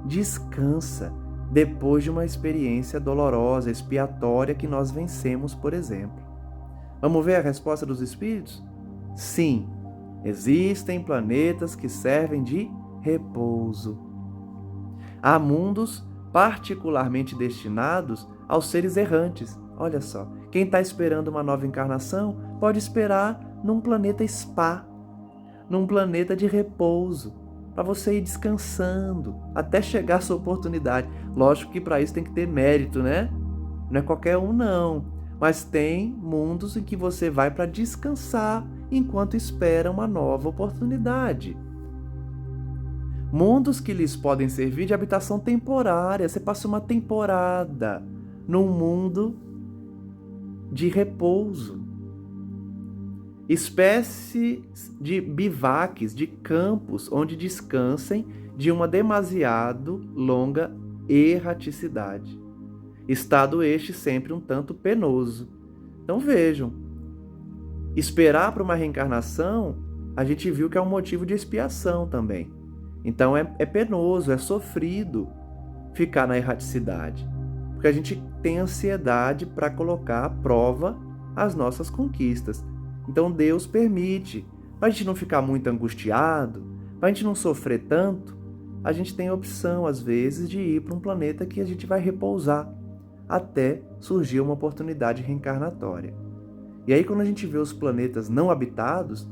descansa depois de uma experiência dolorosa, expiatória que nós vencemos, por exemplo. Vamos ver a resposta dos espíritos? Sim, existem planetas que servem de repouso. Há mundos particularmente destinados aos seres errantes. Olha só, quem está esperando uma nova encarnação pode esperar num planeta spa, num planeta de repouso, para você ir descansando até chegar a sua oportunidade. Lógico que para isso tem que ter mérito, né? Não é qualquer um, não. Mas tem mundos em que você vai para descansar enquanto espera uma nova oportunidade. Mundos que lhes podem servir de habitação temporária. Você passa uma temporada num mundo de repouso. Espécies de bivaques, de campos onde descansem de uma demasiado longa erraticidade. Estado este sempre um tanto penoso. Então vejam, esperar para uma reencarnação, a gente viu que é um motivo de expiação também. Então é penoso, é sofrido ficar na erraticidade, porque a gente tem ansiedade para colocar à prova as nossas conquistas. Então Deus permite, para a gente não ficar muito angustiado, para a gente não sofrer tanto, a gente tem a opção, às vezes, de ir para um planeta que a gente vai repousar, até surgir uma oportunidade reencarnatória. E aí, quando a gente vê os planetas não habitados,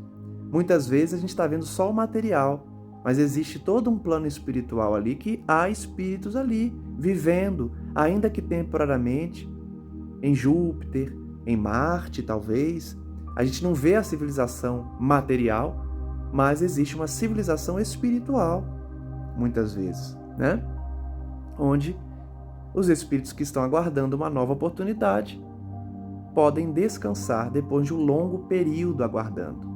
muitas vezes a gente está vendo só o material, mas existe todo um plano espiritual ali que há espíritos ali, vivendo, ainda que temporariamente, em Júpiter, em Marte, talvez. A gente não vê a civilização material, mas existe uma civilização espiritual, muitas vezes, né? Onde os espíritos que estão aguardando uma nova oportunidade podem descansar depois de um longo período aguardando.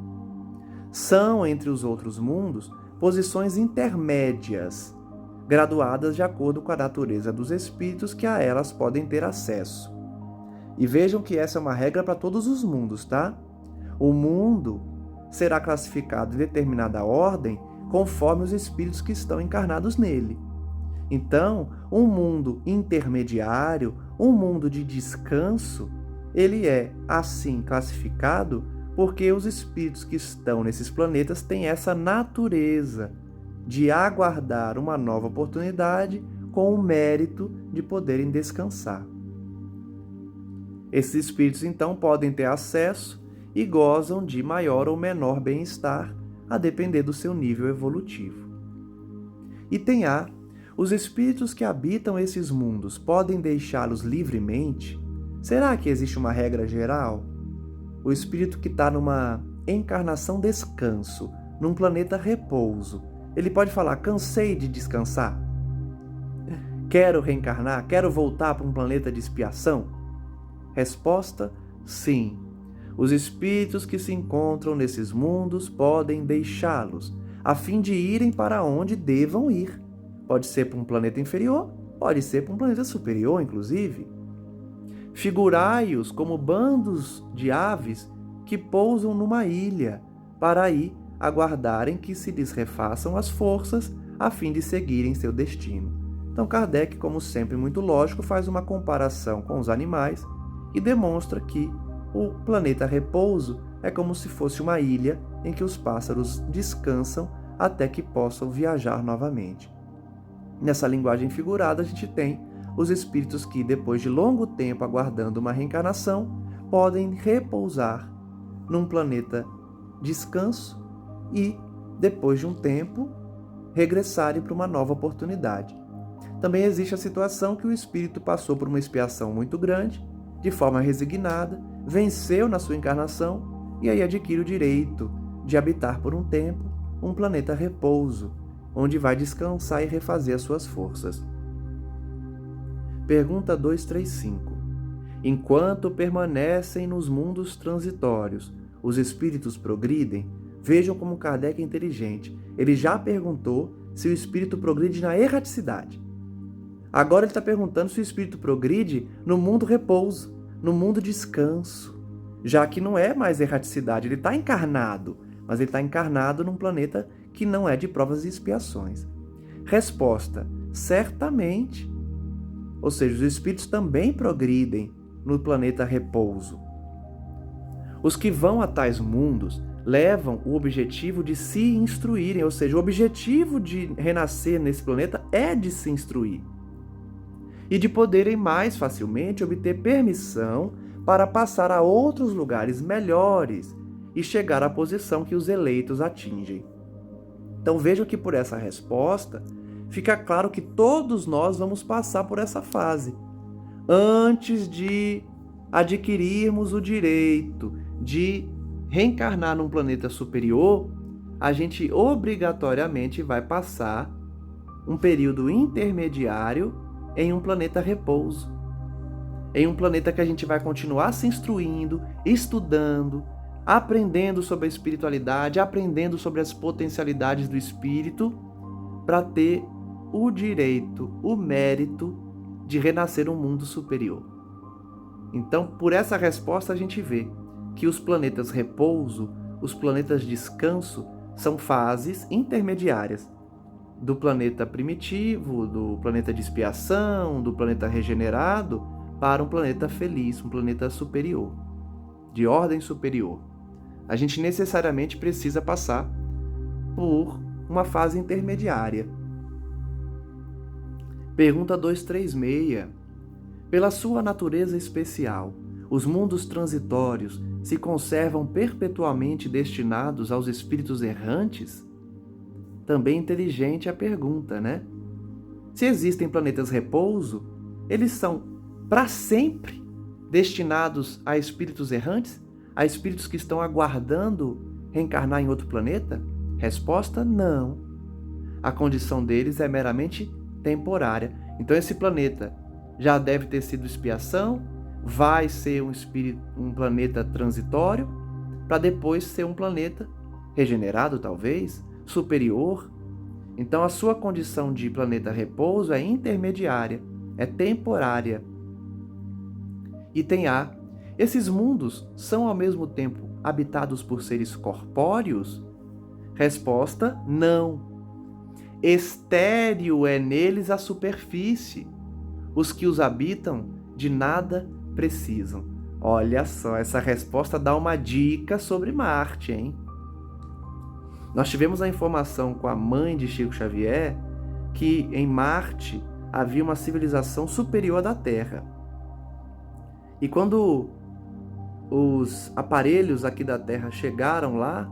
São, entre os outros mundos, posições intermédias, graduadas de acordo com a natureza dos espíritos que a elas podem ter acesso. E vejam que essa é uma regra para todos os mundos, tá? O mundo será classificado em determinada ordem conforme os espíritos que estão encarnados nele. Então, um mundo intermediário, um mundo de descanso, ele é assim classificado porque os espíritos que estão nesses planetas têm essa natureza de aguardar uma nova oportunidade com o mérito de poderem descansar. Esses espíritos, então, podem ter acesso e gozam de maior ou menor bem-estar, a depender do seu nível evolutivo. E tem os espíritos que habitam esses mundos podem deixá-los livremente? Será que existe uma regra geral? O espírito que está numa encarnação descanso, num planeta repouso, ele pode falar, cansei de descansar? Quero reencarnar? Quero voltar para um planeta de expiação? Resposta: sim. Os espíritos que se encontram nesses mundos podem deixá-los, a fim de irem para onde devam ir. Pode ser para um planeta inferior, pode ser para um planeta superior, inclusive. Figurai-os como bandos de aves que pousam numa ilha, para aí aguardarem que se lhes refaçam as forças, a fim de seguirem seu destino. Então Kardec, como sempre muito lógico, faz uma comparação com os animais e demonstra que o planeta repouso é como se fosse uma ilha em que os pássaros descansam até que possam viajar novamente. Nessa linguagem figurada, a gente tem os espíritos que, depois de longo tempo aguardando uma reencarnação, podem repousar num planeta descanso e, depois de um tempo, regressarem para uma nova oportunidade. Também existe a situação que o espírito passou por uma expiação muito grande, de forma resignada, venceu na sua encarnação e aí adquire o direito de habitar por um tempo um planeta repouso, onde vai descansar e refazer as suas forças. Pergunta 235. Enquanto permanecem nos mundos transitórios, os espíritos progridem? Vejam como Kardec é inteligente. Ele já perguntou se o espírito progride na erraticidade. Agora ele está perguntando se o espírito progride no mundo repouso, no mundo descanso, já que não é mais erraticidade, ele está encarnado, mas ele está encarnado num planeta que não é de provas e expiações. Resposta: certamente. Ou seja, os espíritos também progridem no planeta repouso. Os que vão a tais mundos levam o objetivo de se instruírem, ou seja, o objetivo de renascer nesse planeta é de se instruir e de poderem mais facilmente obter permissão para passar a outros lugares melhores e chegar à posição que os eleitos atingem. Então vejam que por essa resposta fica claro que todos nós vamos passar por essa fase antes de adquirirmos o direito de reencarnar num planeta superior. A gente obrigatoriamente vai passar um período intermediário em um planeta repouso, em um planeta que a gente vai continuar se instruindo, estudando, aprendendo sobre a espiritualidade, aprendendo sobre as potencialidades do espírito, para ter o direito, o mérito de renascer um mundo superior. Então, por essa resposta, a gente vê que os planetas repouso, os planetas descanso, são fases intermediárias do planeta primitivo, do planeta de expiação, do planeta regenerado, para um planeta feliz, um planeta superior, de ordem superior. A gente necessariamente precisa passar por uma fase intermediária. Pergunta 236. Pela sua natureza especial, os mundos transitórios se conservam perpetuamente destinados aos espíritos errantes? Também inteligente a pergunta, né? Se existem planetas repouso, eles são para sempre destinados a espíritos errantes? A espíritos que estão aguardando reencarnar em outro planeta? Resposta: não. A condição deles é meramente temporária. Então esse planeta já deve ter sido expiação, vai ser um planeta transitório, para depois ser um planeta regenerado, talvez, superior. Então a sua condição de planeta repouso é intermediária, é temporária. Item A. Esses mundos são ao mesmo tempo habitados por seres corpóreos? Resposta: não. Estéril é neles a superfície. Os que os habitam de nada precisam. Olha só, essa resposta dá uma dica sobre Marte, hein? Nós tivemos a informação com a mãe de Chico Xavier que em Marte havia uma civilização superior à da Terra. E quando os aparelhos aqui da Terra chegaram lá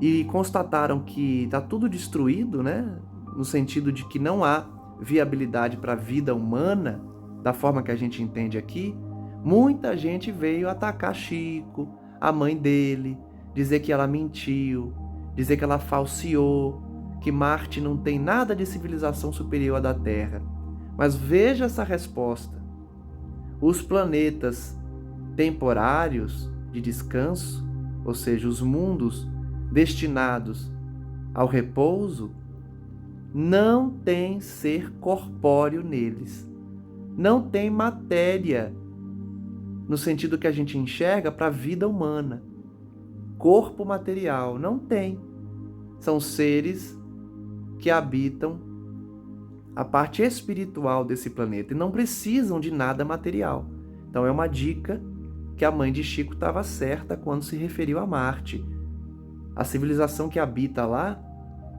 e constataram que está tudo destruído, né? No sentido de que não há viabilidade para a vida humana, da forma que a gente entende aqui, muita gente veio atacar Chico, a mãe dele, dizer que ela mentiu, dizer que ela falseou, que Marte não tem nada de civilização superior à da Terra. Mas veja essa resposta. Os planetas temporários de descanso, ou seja, os mundos destinados ao repouso, não tem ser corpóreo neles. Não tem matéria, no sentido que a gente enxerga para a vida humana. Corpo material, não tem. São seres que habitam a parte espiritual desse planeta e não precisam de nada material. Então é uma dica que a mãe de Chico estava certa quando se referiu a Marte. A civilização que habita lá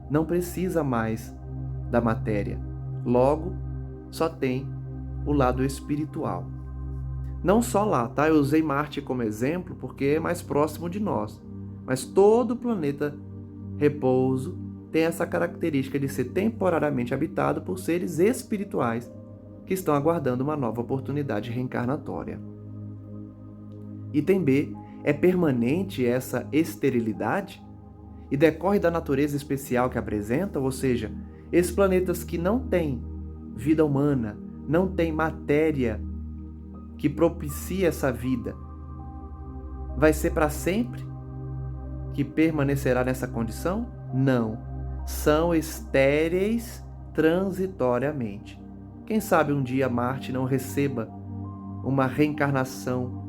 não precisa mais da matéria. Logo, só tem o lado espiritual. Não só lá, tá? Eu usei Marte como exemplo porque é mais próximo de nós. Mas todo o planeta repouso tem essa característica de ser temporariamente habitado por seres espirituais que estão aguardando uma nova oportunidade reencarnatória. Item B, é permanente essa esterilidade e decorre da natureza especial que apresentam, ou seja, esses planetas que não têm vida humana, não têm matéria que propicia essa vida, vai ser para sempre que permanecerá nessa condição? Não. São estéreis transitoriamente. Quem sabe um dia Marte não receba uma reencarnação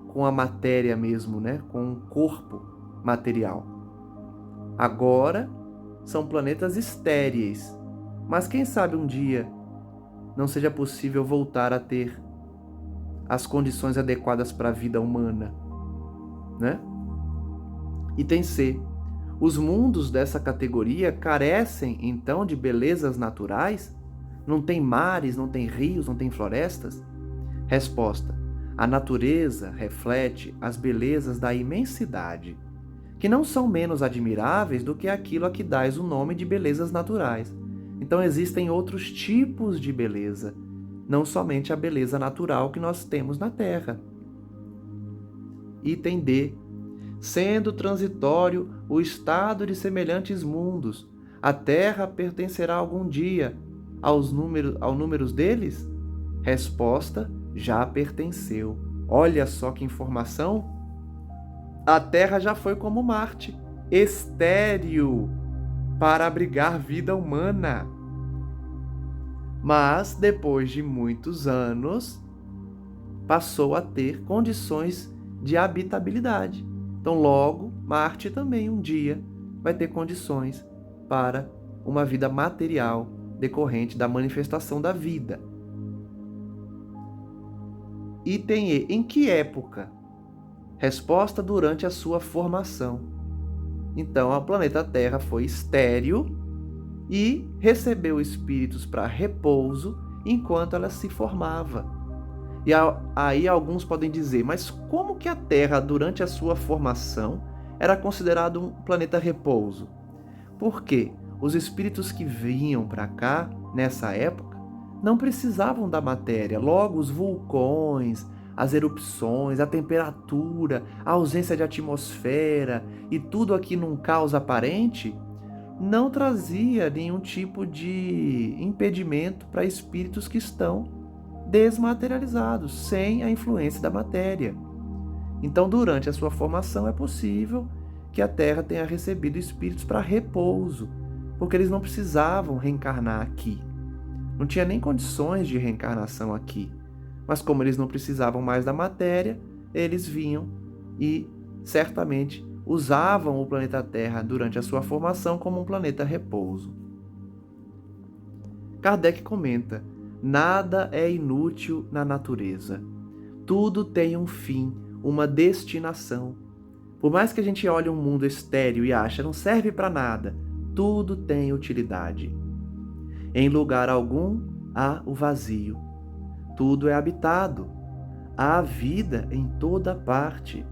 com a matéria mesmo, né? Com um corpo material. Agora são planetas estéreis, mas quem sabe um dia não seja possível voltar a ter as condições adequadas para a vida humana, né? Item C. Os mundos dessa categoria carecem, então, de belezas naturais? Não tem mares, não tem rios, não tem florestas? Resposta. A natureza reflete as belezas da imensidade, que não são menos admiráveis do que aquilo a que dás o nome de belezas naturais. Então existem outros tipos de beleza, não somente a beleza natural que nós temos na Terra. Item D. Sendo transitório o estado de semelhantes mundos, a Terra pertencerá algum dia aos números deles? Resposta, já pertenceu. Olha só que informação! A Terra já foi como Marte, estéril para abrigar vida humana. Mas, depois de muitos anos, passou a ter condições de habitabilidade. Então, logo, Marte também um dia vai ter condições para uma vida material decorrente da manifestação da vida. Item E. Em que época? Resposta: durante a sua formação. Então, o planeta Terra foi estéril e recebeu espíritos para repouso enquanto ela se formava. E aí alguns podem dizer, mas como que a Terra, durante a sua formação, era considerado um planeta repouso? Porque os espíritos que vinham para cá, nessa época, não precisavam da matéria. Logo, os vulcões, as erupções, a temperatura, a ausência de atmosfera e tudo aqui num caos aparente, não trazia nenhum tipo de impedimento para espíritos que estão desmaterializados, sem a influência da matéria. Então, durante a sua formação, é possível que a Terra tenha recebido espíritos para repouso, porque eles não precisavam reencarnar aqui. Não tinha nem condições de reencarnação aqui. Mas como eles não precisavam mais da matéria, eles vinham e, certamente, usavam o planeta Terra durante a sua formação como um planeta repouso. Kardec comenta: nada é inútil na natureza. Tudo tem um fim, uma destinação. Por mais que a gente olhe um mundo estéril e ache não serve para nada, tudo tem utilidade. Em lugar algum há o vazio. Tudo é habitado. Há vida em toda parte.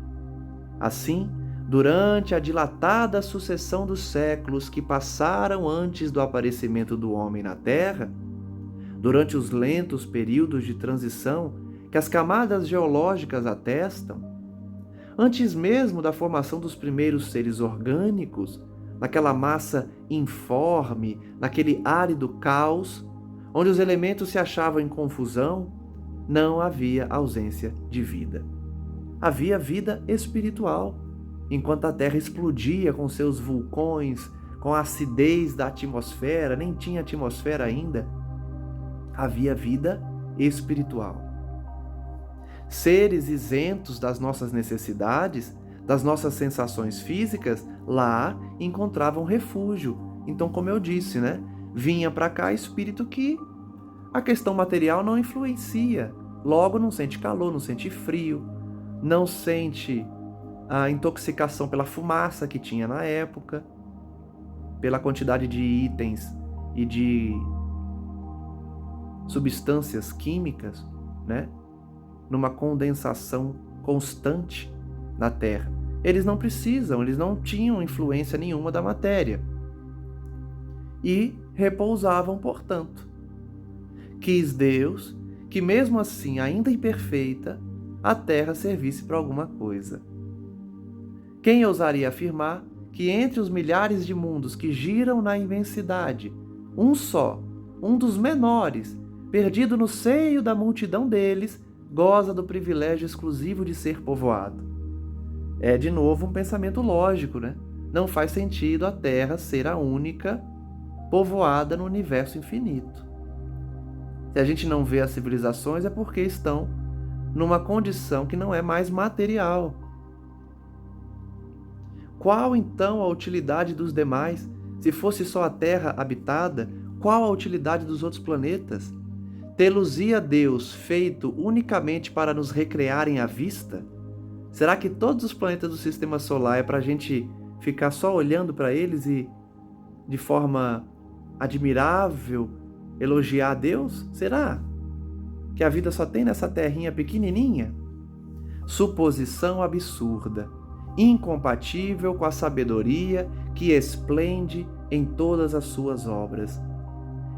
Assim, durante a dilatada sucessão dos séculos que passaram antes do aparecimento do homem na Terra, durante os lentos períodos de transição que as camadas geológicas atestam, antes mesmo da formação dos primeiros seres orgânicos, naquela massa informe, naquele árido caos, onde os elementos se achavam em confusão, não havia ausência de vida. Havia vida espiritual. Enquanto a Terra explodia com seus vulcões, com a acidez da atmosfera, nem tinha atmosfera ainda, havia vida espiritual. Seres isentos das nossas necessidades, das nossas sensações físicas, lá encontravam refúgio. Então, como eu disse, vinha para cá espírito que a questão material não influencia. Logo, não sente calor, não sente frio, não sente a intoxicação pela fumaça que tinha na época, pela quantidade de itens e de substâncias químicas, numa condensação constante na Terra. Eles não precisam, eles não tinham influência nenhuma da matéria. E repousavam, portanto. Quis Deus que, mesmo assim, ainda imperfeita, a Terra servisse para alguma coisa. Quem ousaria afirmar que entre os milhares de mundos que giram na imensidade, um só, um dos menores, perdido no seio da multidão deles, goza do privilégio exclusivo de ser povoado? É, de novo, um pensamento lógico, Não faz sentido a Terra ser a única povoada no universo infinito. Se a gente não vê as civilizações, é porque estão numa condição que não é mais material. Qual então a utilidade dos demais? Se fosse só a Terra habitada, qual a utilidade dos outros planetas? Tê-los-ia Deus feito unicamente para nos recrearem à vista? Será que todos os planetas do Sistema Solar é para a gente ficar só olhando para eles e, de forma admirável, elogiar a Deus? Será que a vida só tem nessa terrinha pequenininha? Suposição absurda, incompatível com a sabedoria que esplende em todas as suas obras,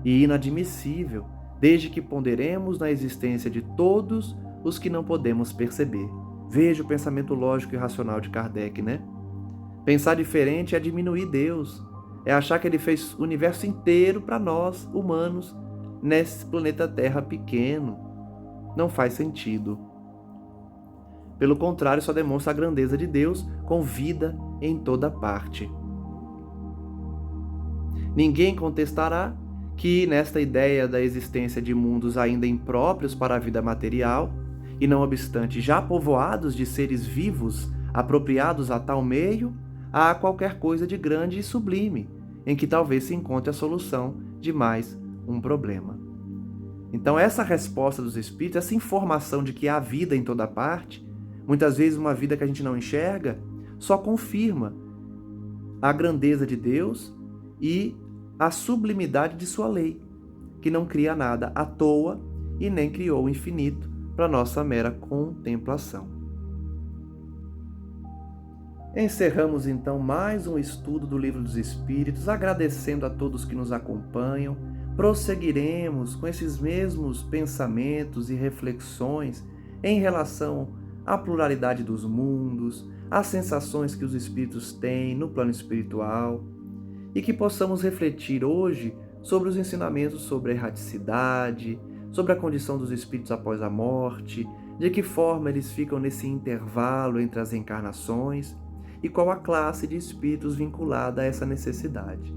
e inadmissível, desde que ponderemos na existência de todos os que não podemos perceber. Veja o pensamento lógico e racional de Kardec, Pensar diferente é diminuir Deus, é achar que Ele fez o universo inteiro para nós, humanos, nesse planeta Terra pequeno. Não faz sentido. Pelo contrário, só demonstra a grandeza de Deus com vida em toda parte. Ninguém contestará que, nesta ideia da existência de mundos ainda impróprios para a vida material, e não obstante já povoados de seres vivos apropriados a tal meio, há qualquer coisa de grande e sublime, em que talvez se encontre a solução de mais um problema. Então, essa resposta dos Espíritos, essa informação de que há vida em toda parte, muitas vezes uma vida que a gente não enxerga, só confirma a grandeza de Deus e a sublimidade de sua lei, que não cria nada à toa e nem criou o infinito para nossa mera contemplação. Encerramos então mais um estudo do Livro dos Espíritos, agradecendo a todos que nos acompanham. Prosseguiremos com esses mesmos pensamentos e reflexões em relação à pluralidade dos mundos, às sensações que os espíritos têm no plano espiritual, e que possamos refletir hoje sobre os ensinamentos sobre a erraticidade, sobre a condição dos espíritos após a morte, de que forma eles ficam nesse intervalo entre as encarnações e qual a classe de espíritos vinculada a essa necessidade.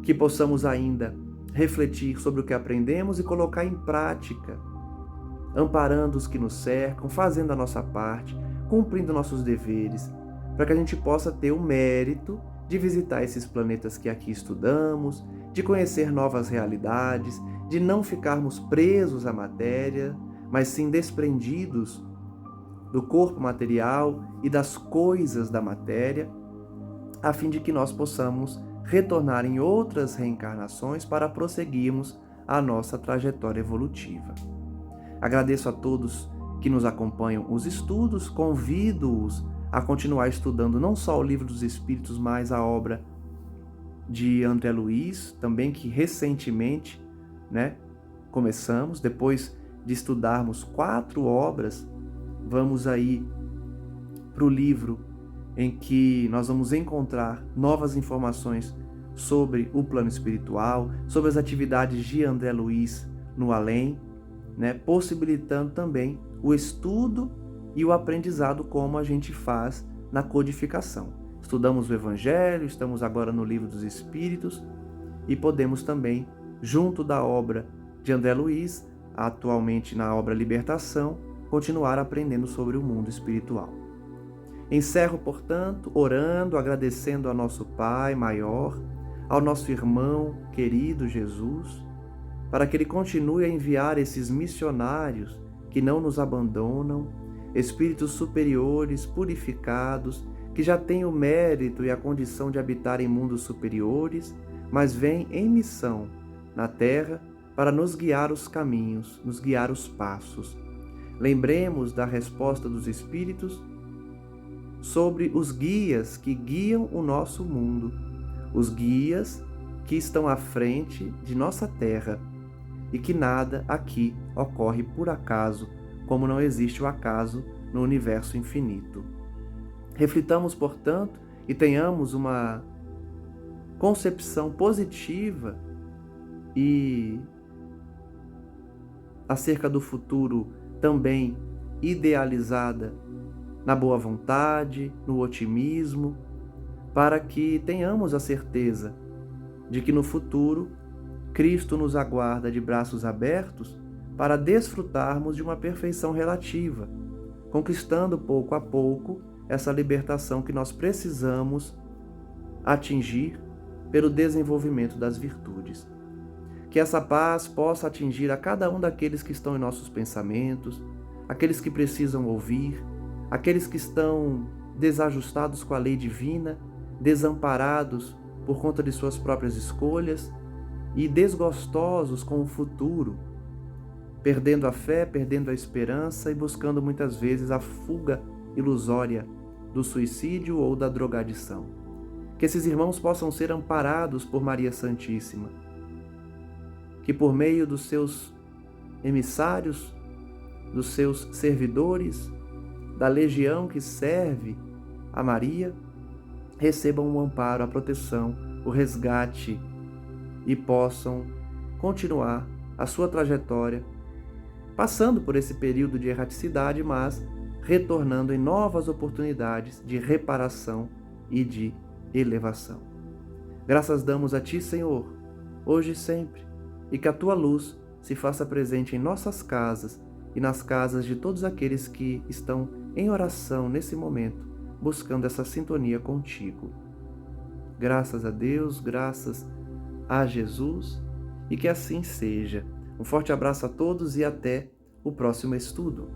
Que possamos ainda refletir sobre o que aprendemos e colocar em prática, amparando os que nos cercam, fazendo a nossa parte, cumprindo nossos deveres, para que a gente possa ter o mérito de visitar esses planetas que aqui estudamos, de conhecer novas realidades, de não ficarmos presos à matéria, mas sim desprendidos do corpo material e das coisas da matéria, a fim de que nós possamos retornar em outras reencarnações para prosseguirmos a nossa trajetória evolutiva. Agradeço a todos que nos acompanham os estudos, convido-os a continuar estudando não só o Livro dos Espíritos, mas a obra de André Luiz, também que recentemente começamos, depois de estudarmos 4 obras, vamos aí para o livro em que nós vamos encontrar novas informações sobre o plano espiritual, sobre as atividades de André Luiz no além, né? Possibilitando também o estudo e o aprendizado como a gente faz na codificação. Estudamos o Evangelho, estamos agora no Livro dos Espíritos e podemos também, junto da obra de André Luiz, atualmente na obra Libertação, continuar aprendendo sobre o mundo espiritual. Encerro, portanto, orando, agradecendo ao nosso Pai maior, ao nosso irmão querido Jesus, para que Ele continue a enviar esses missionários que não nos abandonam, espíritos superiores, purificados, que já têm o mérito e a condição de habitar em mundos superiores, mas vêm em missão na Terra para nos guiar os caminhos, nos guiar os passos. Lembremos da resposta dos Espíritos sobre os guias que guiam o nosso mundo, os guias que estão à frente de nossa Terra, e que nada aqui ocorre por acaso, como não existe o acaso no universo infinito. Reflitamos, portanto, e tenhamos uma concepção positiva e acerca do futuro também idealizada na boa vontade, no otimismo, para que tenhamos a certeza de que no futuro Cristo nos aguarda de braços abertos para desfrutarmos de uma perfeição relativa, conquistando pouco a pouco essa libertação que nós precisamos atingir pelo desenvolvimento das virtudes. Que essa paz possa atingir a cada um daqueles que estão em nossos pensamentos, aqueles que precisam ouvir, aqueles que estão desajustados com a lei divina, desamparados por conta de suas próprias escolhas e desgostosos com o futuro, perdendo a fé, perdendo a esperança e buscando muitas vezes a fuga ilusória do suicídio ou da drogadição. Que esses irmãos possam ser amparados por Maria Santíssima, que por meio dos seus emissários, dos seus servidores, da legião que serve a Maria, recebam o amparo, a proteção, o resgate e possam continuar a sua trajetória, passando por esse período de erraticidade, mas retornando em novas oportunidades de reparação e de elevação. Graças damos a Ti, Senhor, hoje e sempre, e que a Tua luz se faça presente em nossas casas e nas casas de todos aqueles que estão em oração nesse momento, buscando essa sintonia contigo. Graças a Deus, graças a Jesus, e que assim seja. Um forte abraço a todos e até o próximo estudo.